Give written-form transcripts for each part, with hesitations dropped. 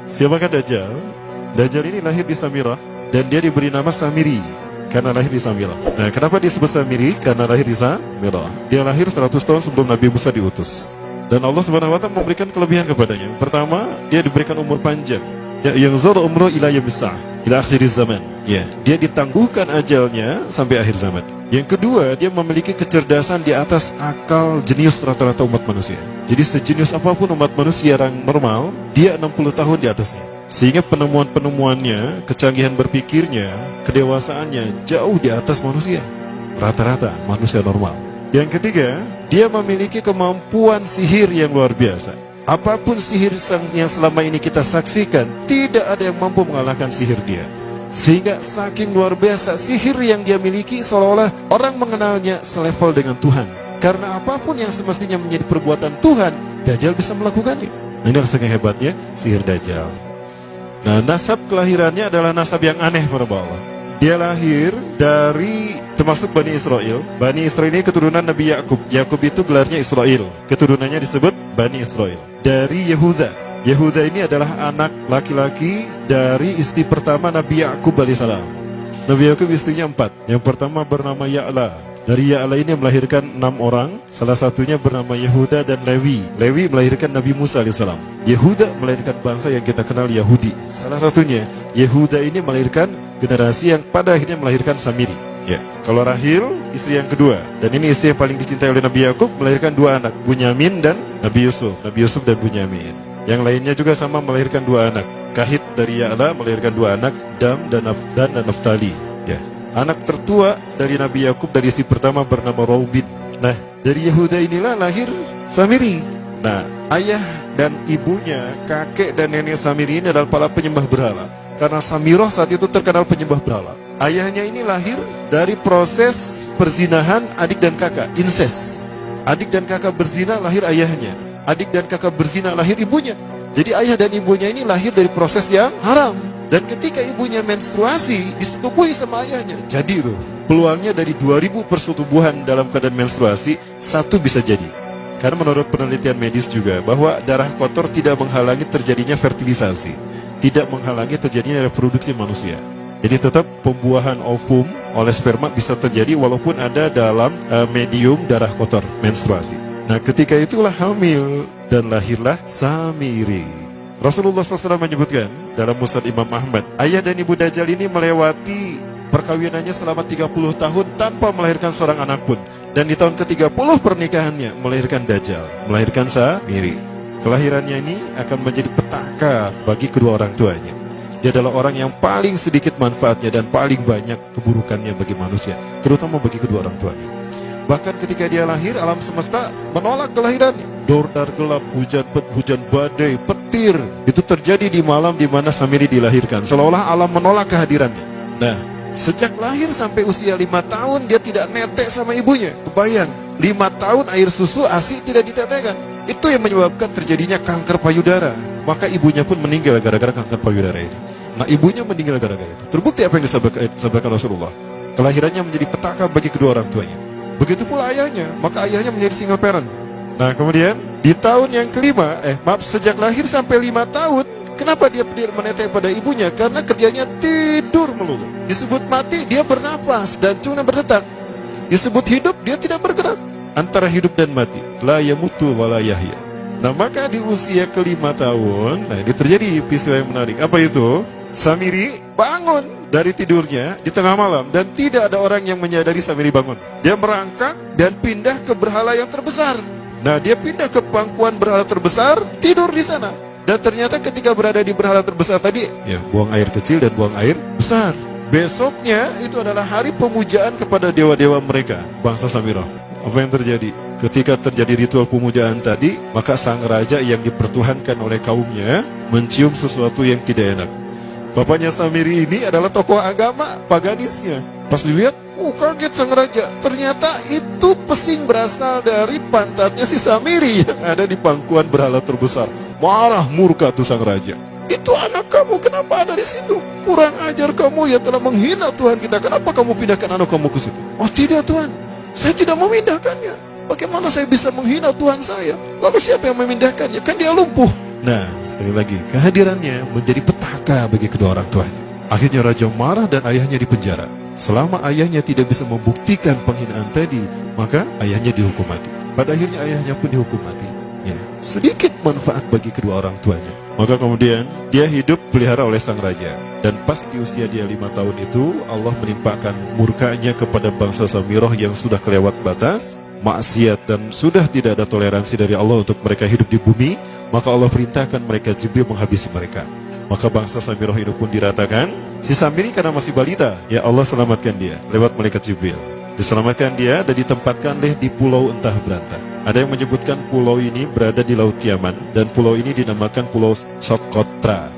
Siapakah Dajjal? Dajjal ini lahir di Samirah dan dia diberi nama Samiri karena lahir di Samirah. Nah, kenapa disebut Samiri? Karena lahir di Samirah. Dia lahir 100 tahun sebelum Nabi Musa diutus. Dan Allah Subhanahu wa taala memberikan kelebihan kepadanya. Pertama, dia diberikan umur panjang. Ya, yang zara umru ila yamsah, ila akhir zaman. Ya, dia ditangguhkan ajalnya sampai akhir zaman. Yang kedua, dia memiliki kecerdasan di atas akal jenius rata-rata umat manusia. Jadi sejenius apapun umat manusia yang normal, dia 60 tahun di atasnya. Sehingga penemuan-penemuannya, kecanggihan berpikirnya, kedewasaannya jauh di atas manusia. Rata-rata manusia normal. Yang ketiga, dia memiliki kemampuan sihir yang luar biasa. Apapun sihir yang selama ini kita saksikan, tidak ada yang mampu mengalahkan sihir dia. Sehingga saking luar biasa sihir yang dia miliki, seolah-olah orang mengenalnya selevel dengan Tuhan. Karena apapun yang semestinya menjadi perbuatan Tuhan, Dajjal bisa melakukannya. Nah, ini saking hebatnya sihir Dajjal. Nah, nasab kelahirannya adalah nasab yang aneh pada Allah. Dia lahir dari termasuk Bani Israel. Bani Israel ini keturunan Nabi Yakub. Yakub itu gelarnya Israel. Keturunannya disebut Bani Israel. Dari Yehuda. Yehuda ini adalah anak laki-laki dari istri pertama Nabi Yakub alaihissalam. Nabi Yakub istrinya 4. Yang pertama bernama Ya'la. Dari Ya'la ini melahirkan 6 orang. Salah satunya bernama Yehuda dan Lewi. Lewi melahirkan Nabi Musa alaihissalam. Yehuda melahirkan bangsa yang kita kenal Yahudi. Salah satunya Yehuda ini melahirkan generasi yang pada akhirnya melahirkan Samiri. Ya, kalau Rahil istri yang kedua, dan ini istri yang paling dicintai oleh Nabi Yakub, melahirkan 2 anak, Bunyamin dan Nabi Yusuf. Nabi Yusuf dan Bunyamin. Yang lainnya juga sama melahirkan 2 anak. Kahit dari Ya'la melahirkan 2 anak, Dam dan Naftali. Ya. Anak tertua dari Nabi Yakub dari istri pertama bernama Raubin. Nah, dari Yehuda inilah lahir Samiri. Nah, ayah dan ibunya, kakek dan nenek Samiri ini adalah para penyembah berhala. Karena Samirah saat itu terkenal penyembah berhala. Ayahnya ini lahir dari proses perzinahan adik dan kakak, incest. Adik dan kakak berzina, lahir ayahnya. Adik dan kakak berzina, lahir ibunya. Jadi ayah dan ibunya ini lahir dari proses yang haram. Dan ketika ibunya menstruasi, disetubuhi sama ayahnya. Jadi itu, peluangnya dari 2000 persetubuhan dalam keadaan menstruasi, 1 bisa jadi. Karena menurut penelitian medis juga, bahwa darah kotor tidak menghalangi terjadinya fertilisasi. Tidak menghalangi terjadinya reproduksi manusia. Jadi tetap pembuahan ovum oleh sperma bisa terjadi walaupun ada dalam medium darah kotor, menstruasi. Nah, ketika itulah hamil dan lahirlah Samiri. Rasulullah SAW menyebutkan dalam Musnad Imam Ahmad, ayah dan ibu Dajjal ini melewati perkawinannya selama 30 tahun tanpa melahirkan seorang anak pun. Dan di tahun ke-30 pernikahannya melahirkan Dajjal, melahirkan Samiri. Kelahirannya ini akan menjadi petaka bagi kedua orang tuanya. Dia adalah orang yang paling sedikit manfaatnya dan paling banyak keburukannya bagi manusia, terutama bagi kedua orang tuanya. Bahkan ketika dia lahir, alam semesta menolak kelahirannya. Dordar gelap, hujan badai, petir. Itu terjadi di malam di mana Samiri dilahirkan. Seolah-olah alam menolak kehadirannya. Nah, sejak lahir sampai usia 5 tahun, dia tidak netek sama ibunya. Kebayang, 5 tahun air susu ASI tidak ditetekkan. Itu yang menyebabkan terjadinya kanker payudara. Maka ibunya pun meninggal gara-gara kanker payudara ini. Nah, ibunya meninggal gara-gara itu. Terbukti apa yang disampaikan Rasulullah. Kelahirannya menjadi petaka bagi kedua orang tuanya. Begitu pula ayahnya, maka ayahnya menjadi single parent. Nah, kemudian di tahun yang kelima, sejak lahir sampai 5 tahun, kenapa dia menetek pada ibunya? Karena kerjanya tidur melulu. Disebut mati, dia bernafas dan cuma berdetak. Disebut hidup, dia tidak bergerak. Antara hidup dan mati, la yamutu wa la yahya. Nah, maka di usia ke-5 tahun, nah ini terjadi peristiwa yang menarik. Apa itu? Samiri bangun dari tidurnya di tengah malam dan tidak ada orang yang menyadari Samiri bangun. Dia merangkak dan pindah ke berhala yang terbesar. Nah, dia pindah ke pangkuan berhala terbesar, tidur di sana. Dan ternyata ketika berada di berhala terbesar tadi, ya, buang air kecil dan buang air besar. Besoknya itu adalah hari pemujaan kepada dewa-dewa mereka, bangsa Samirah. Apa yang terjadi? Ketika terjadi ritual pemujaan tadi, maka sang raja yang dipertuhankan oleh kaumnya mencium sesuatu yang tidak enak. Bapaknya Samiri ini adalah tokoh agama paganisnya. Pas dilihat, kaget sang raja. Ternyata itu pesing berasal dari pantatnya si Samiri yang ada di pangkuan berhala terbesar. Marah murka tuh sang raja. Itu anak kamu, kenapa ada di situ? Kurang ajar kamu yang telah menghina Tuhan kita. Kenapa kamu pindahkan anak kamu ke situ? Oh tidak Tuhan, saya tidak memindahkannya. Bagaimana saya bisa menghina Tuhan saya? Lalu siapa yang memindahkannya? Kan dia lumpuh. Nah, Sekali lagi, kehadirannya menjadi petaka bagi kedua orang tuanya. Akhirnya raja marah dan ayahnya dipenjara. Selama ayahnya tidak bisa membuktikan penghinaan tadi, maka ayahnya dihukum mati. Pada akhirnya ayahnya pun dihukum mati. Ya, sedikit manfaat bagi kedua orang tuanya. Maka kemudian dia hidup pelihara oleh sang raja. Dan pas di usia dia 5 tahun itu, Allah menimpakan murkanya kepada bangsa Samirah yang sudah kelewat batas, maksiat, dan sudah tidak ada toleransi dari Allah untuk mereka hidup di bumi. Maka Allah perintahkan mereka Jibril menghabisi mereka. Maka bangsa Samirah itu pun diratakan. Si Samiri karena masih balita, ya Allah selamatkan dia lewat malaikat Jibril. Diselamatkan dia dan ditempatkan di pulau entah berantah. Ada yang menyebutkan pulau ini berada di Laut Yaman, dan pulau ini dinamakan Pulau Socotra.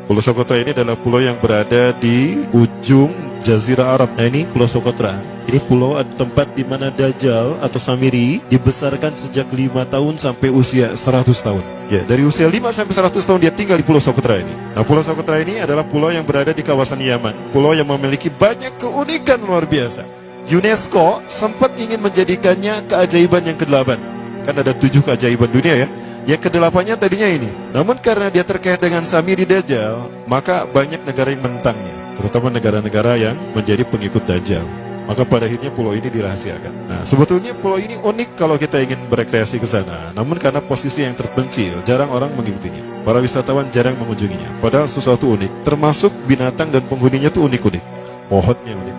Pulau Socotra ini adalah pulau yang berada di ujung Jazirah Arab. Nah, ini Pulau Socotra. Ini pulau tempat di mana Dajjal atau Samiri dibesarkan sejak 5 tahun sampai usia 100 tahun. Ya, dari usia 5 sampai 100 tahun dia tinggal di Pulau Socotra ini. Nah, Pulau Socotra ini adalah pulau yang berada di kawasan Yaman. Pulau yang memiliki banyak keunikan luar biasa. UNESCO sempat ingin menjadikannya keajaiban yang ke-8. Kan ada 7 keajaiban dunia ya. Yang ke-8-nya tadinya ini. Namun karena dia terkait dengan Samiri Dajjal, maka banyak negara yang menentangnya, terutama negara-negara yang menjadi pengikut Dajjal. Maka pada akhirnya pulau ini dirahasiakan. Nah, sebetulnya pulau ini unik kalau kita ingin berekreasi ke sana. Namun karena posisi yang terpencil, jarang orang mengikutinya. Para wisatawan jarang mengunjunginya. Padahal sesuatu unik, termasuk binatang dan penghuninya itu unik-unik. Pohonnya unik.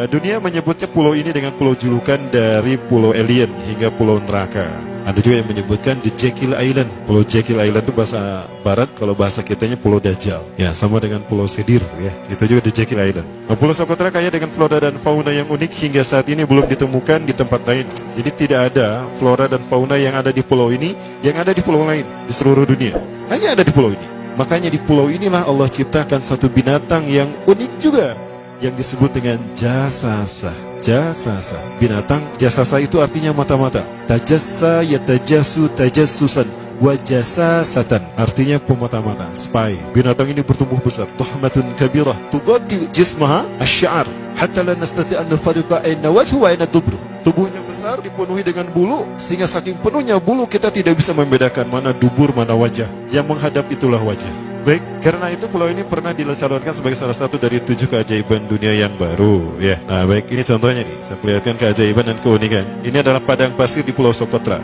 Dunia menyebutnya pulau ini dengan pulau julukan dari pulau alien hingga pulau neraka. Ada juga yang menyebutkan The Jekyll Island. Pulau Jekyll Island itu bahasa barat, kalau bahasa kitanya Pulau Dajjal. Ya, sama dengan Pulau Sedir ya. Itu juga The Jekyll Island. Nah, Pulau Socotra kaya dengan flora dan fauna yang unik hingga saat ini belum ditemukan di tempat lain. Jadi tidak ada flora dan fauna yang ada di pulau ini yang ada di pulau lain di seluruh dunia. Hanya ada di pulau ini. Makanya di pulau inilah Allah ciptakan satu binatang yang unik juga, yang disebut dengan jasasa. Jasasa. Binatang jasasa itu artinya mata-mata. Tajassa yatajassu tajassusan wa jasasatan, artinya pemata-mata, spy. Binatang ini bertumbuh besar, tuhmatun kabirah tughaddi jismaha asy-sya'r hatta la nastati' an nafariqa aina wajhu wa aina dubru. Tubuhnya besar, dipenuhi dengan bulu, sehingga saking penuhnya bulu kita tidak bisa membedakan mana dubur mana wajah. Yang menghadap itulah wajah. Baik, karena itu pulau ini pernah dilacalonkan sebagai salah satu dari 7 keajaiban dunia yang baru ya. Nah baik, ini contohnya nih, saya perlihatkan keajaiban dan keunikan. Ini adalah padang pasir di Pulau Socotra.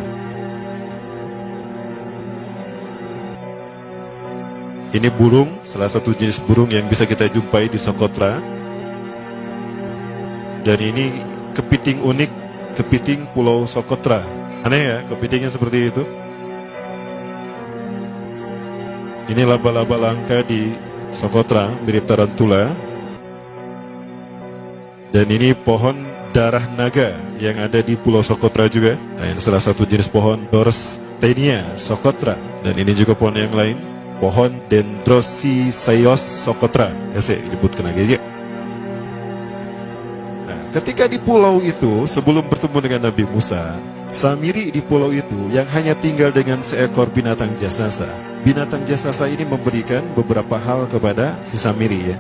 Ini burung, salah satu jenis burung yang bisa kita jumpai di Socotra. Dan ini kepiting unik, kepiting Pulau Socotra. Aneh ya, kepitingnya seperti itu. Ini laba-laba langka di Socotra, mirip tarantula. Dan ini pohon darah naga yang ada di Pulau Socotra juga. Nah, ini salah satu jenis pohon Dorstenia Socotra. Dan ini juga pohon yang lain, pohon Dendrocysaios Socotra. Ya, saya disebutkan lagi. Nah, ketika di pulau itu, sebelum bertemu dengan Nabi Musa, Samiri di pulau itu yang hanya tinggal dengan seekor binatang jasasa. Binatang jasasa ini memberikan beberapa hal kepada si Samiri ya.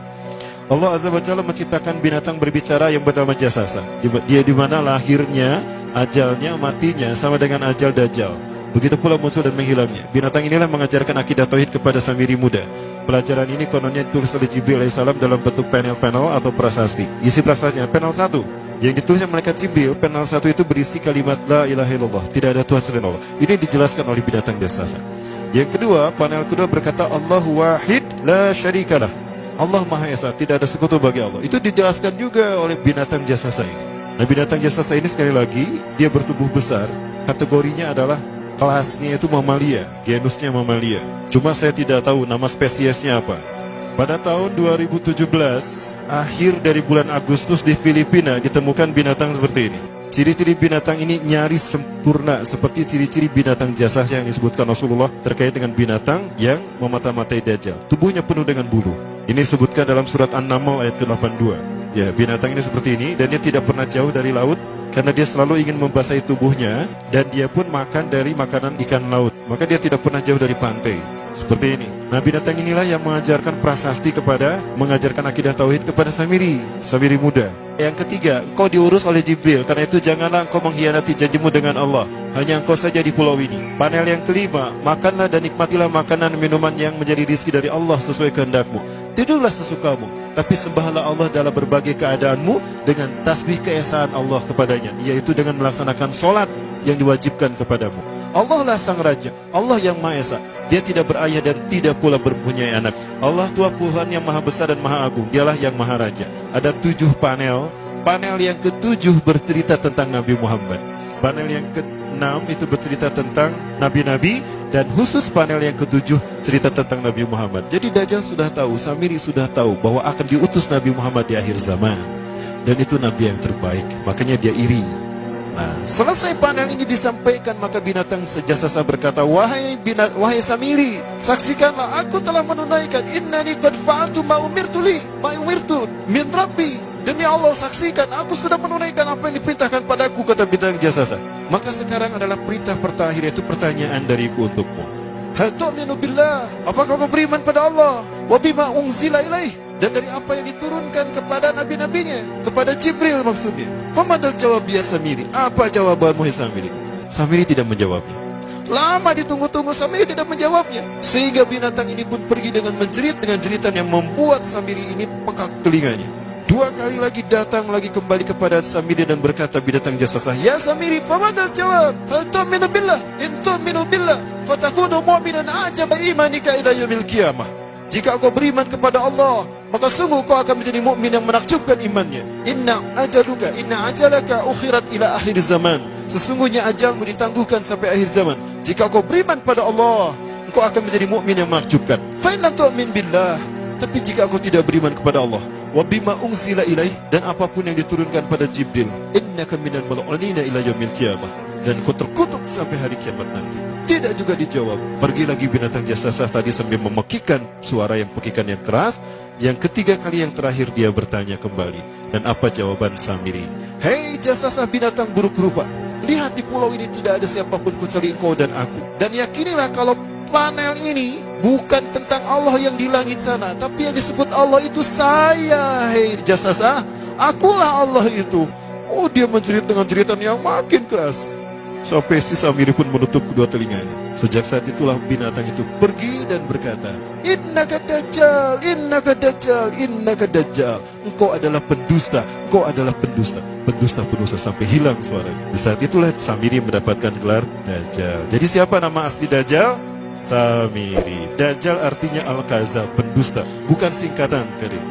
Allah Azza wa Jalla menciptakan binatang berbicara yang bernama jasasa. Dia di mana lahirnya, ajalnya, matinya sama dengan ajal Dajjal. Begitu pula muncul dan menghilangnya. Binatang inilah mengajarkan akidah tauhid kepada Samiri muda. Pelajaran ini kononnya ditulis oleh Jibril alaihissalam dalam bentuk panel-panel atau prasasti. Isi prasastinya panel 1 yang ditulisnya malaikat Jibril. Panel 1 itu berisi kalimat la ilaha illallah, tidak ada Tuhan selain Allah. Ini dijelaskan oleh binatang jasasa. Yang kedua, panel kedua berkata Allahu wahid la syarikalah. Allah Maha Esa, tidak ada sekutu bagi Allah. Itu dijelaskan juga oleh binatang jasasa ini. Nah, binatang jasasa ini sekali lagi dia bertubuh besar. Kategorinya adalah kelasnya itu mamalia, genusnya mamalia. Cuma saya tidak tahu nama spesiesnya apa. Pada tahun 2017, akhir dari bulan Agustus di Filipina ditemukan binatang seperti ini. Ciri-ciri binatang ini nyaris sempurna seperti ciri-ciri binatang jasasa yang disebutkan Rasulullah terkait dengan binatang yang memata-matai Dajjal. Tubuhnya penuh dengan bulu. Ini disebutkan dalam surat An-Naml ayat ke-82. Ya, binatang ini seperti ini dan dia tidak pernah jauh dari laut karena dia selalu ingin membasahi tubuhnya dan dia pun makan dari makanan ikan laut. Maka dia tidak pernah jauh dari pantai. Seperti ini. Nah, binatang inilah yang mengajarkan prasasti mengajarkan akidah tauhid kepada Samiri muda. Yang ketiga, engkau diurus oleh Jibril. Karena itu janganlah engkau mengkhianati janjimu dengan Allah. Hanya engkau saja di pulau ini. Panel yang kelima, makanlah dan nikmatilah makanan minuman yang menjadi rezeki dari Allah sesuai kehendakmu. Tidurlah sesukamu, tapi sembahlah Allah dalam berbagai keadaanmu dengan tasbih keesaan Allah kepadanya, yaitu dengan melaksanakan solat yang diwajibkan kepadamu. Allah lah sang raja, Allah yang Maha Esa. Dia tidak berayah dan tidak pula mempunyai anak. Allah Tuhan yang maha besar dan maha agung. Dialah yang maha raja. Ada 7 panel. Panel yang ke-7 bercerita tentang Nabi Muhammad. Panel yang ke-6 itu bercerita tentang nabi-nabi. Dan khusus panel yang ke-7 cerita tentang Nabi Muhammad. Jadi Dajjal sudah tahu, Samiri sudah tahu bahwa akan diutus Nabi Muhammad di akhir zaman. Dan itu Nabi yang terbaik. Makanya dia iri. Nah, selesai panel ini disampaikan, maka binatang sejasasa berkata, wahai Samiri, saksikanlah aku telah menunaikan innani qad fa'altu ma umirtu min rabbi. Demi Allah, saksikan aku sudah menunaikan apa yang diperintahkan padaku, kata binatang jasasa. Maka sekarang adalah perintah terakhir, yaitu pertanyaan dariku untukmu. Hal tu'minu billah, apakah kau beriman pada Allah? Wa bima unzila ilaih, dan dari apa yang diturunkan kepada nabi-nabinya, kepada Jibril maksudnya. Famadal jawab ya Samiri, apa jawabanmu ya Samiri? Samiri tidak menjawabnya. Lama ditunggu-tunggu, Samiri tidak menjawabnya. Sehingga binatang ini pun pergi dengan menjerit dengan jeritan yang membuat Samiri ini pekak telinganya. 2 kali lagi datang lagi kembali kepada Samiri dan berkata binatang jasasa, ya Samiri, famadal jawab, hal tu'minu billah, in tu'minu billah, fatakunu mu'minan ajaba imanika ila yaumil qiyamah. Jika kau beriman kepada Allah, maka sungguh kau akan menjadi mukmin yang menakjubkan imannya. Inna ajalaka ukhirat ila akhir zaman. Sesungguhnya ajalmu ditangguhkan sampai akhir zaman. Jika kau beriman pada Allah, engkau akan menjadi mukmin yang menakjubkan. Fa in lam tu'min billah, tapi jika kau tidak beriman kepada Allah, wa bima unzila ilaih, dan apapun yang diturunkan pada Jibril, innaka minal mal'unina ila yaumil qiyamah, dan kau terkutuk sampai hari kiamat nanti. Tidak juga dijawab. Pergi lagi binatang jasasa tadi sambil memekikan suara yang pekikan yang keras. Yang ketiga kali yang terakhir dia bertanya kembali. Dan apa jawaban Samiri? Hei jasasa binatang buruk rupa, lihat di pulau ini tidak ada siapapun kecuali engkau dan aku. Dan yakinilah kalau panel ini bukan tentang Allah yang di langit sana, tapi yang disebut Allah itu saya. Hei jasasa, akulah Allah itu. Oh, dia menjerit dengan jeritan yang makin keras. Sampai si Samiri pun menutup kedua telinganya. Sejak saat itulah binatang itu pergi dan berkata, Innaka dajjal, innaka dajjal, innaka dajjal. Engkau adalah pendusta, engkau adalah pendusta. Pendusta-pendusta sampai hilang suaranya. Di saat itulah Samiri mendapatkan gelar Dajjal. Jadi siapa nama asli Dajjal? Samiri. Dajjal artinya Al-Kazab, pendusta, bukan singkatan kali.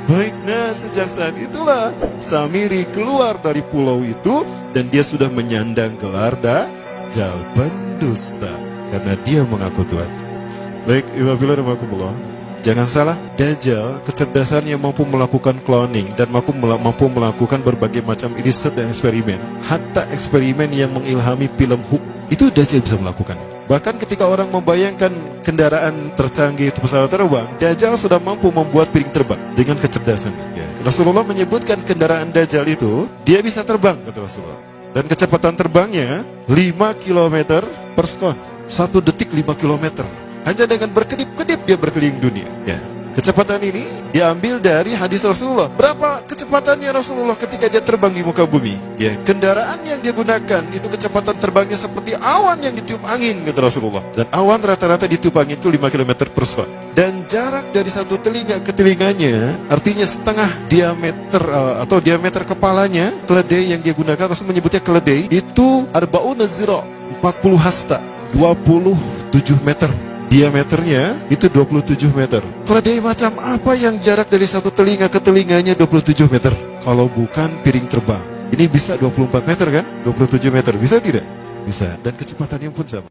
Baik, nah sejak saat itulah Samiri keluar dari pulau itu dan dia sudah menyandang gelar Dajjal, pendusta, karena dia mengaku Tuhan. Baik, Iwabillah, jangan salah, Dajjal kecerdasannya mampu melakukan cloning dan mampu melakukan berbagai macam riset dan eksperimen. Hatta eksperimen yang mengilhami film Hook itu Dajjal bisa melakukan. Bahkan ketika orang membayangkan kendaraan tercanggih itu pesawat terbang, Dajjal sudah mampu membuat piring terbang dengan kecerdasan. Ya. Rasulullah menyebutkan kendaraan Dajjal itu, dia bisa terbang, kata Rasulullah. Dan kecepatan terbangnya 5 km per sekon. 1 detik 5 km. Hanya dengan berkedip-kedip dia berkeliling dunia. Ya. Kecepatan ini diambil dari hadis Rasulullah. Berapa kecepatannya Rasulullah ketika dia terbang di muka bumi? Ya, kendaraan yang dia gunakan itu kecepatan terbangnya seperti awan yang ditiup angin, kata Rasulullah. Dan awan rata-rata ditiup angin itu 5 km per sekon. Dan jarak dari satu telinga ke telinganya, artinya setengah diameter atau diameter kepalanya, keledai yang dia gunakan, Rasul menyebutnya keledai, itu arba'una zira, 40 hasta, 27 meter. Diameternya itu 27 meter. Keledai macam apa yang jarak dari satu telinga ke telinganya 27 meter? Kalau bukan piring terbang. Ini bisa 24 meter kan? 27 meter. Bisa tidak? Bisa. Dan kecepatannya pun sama.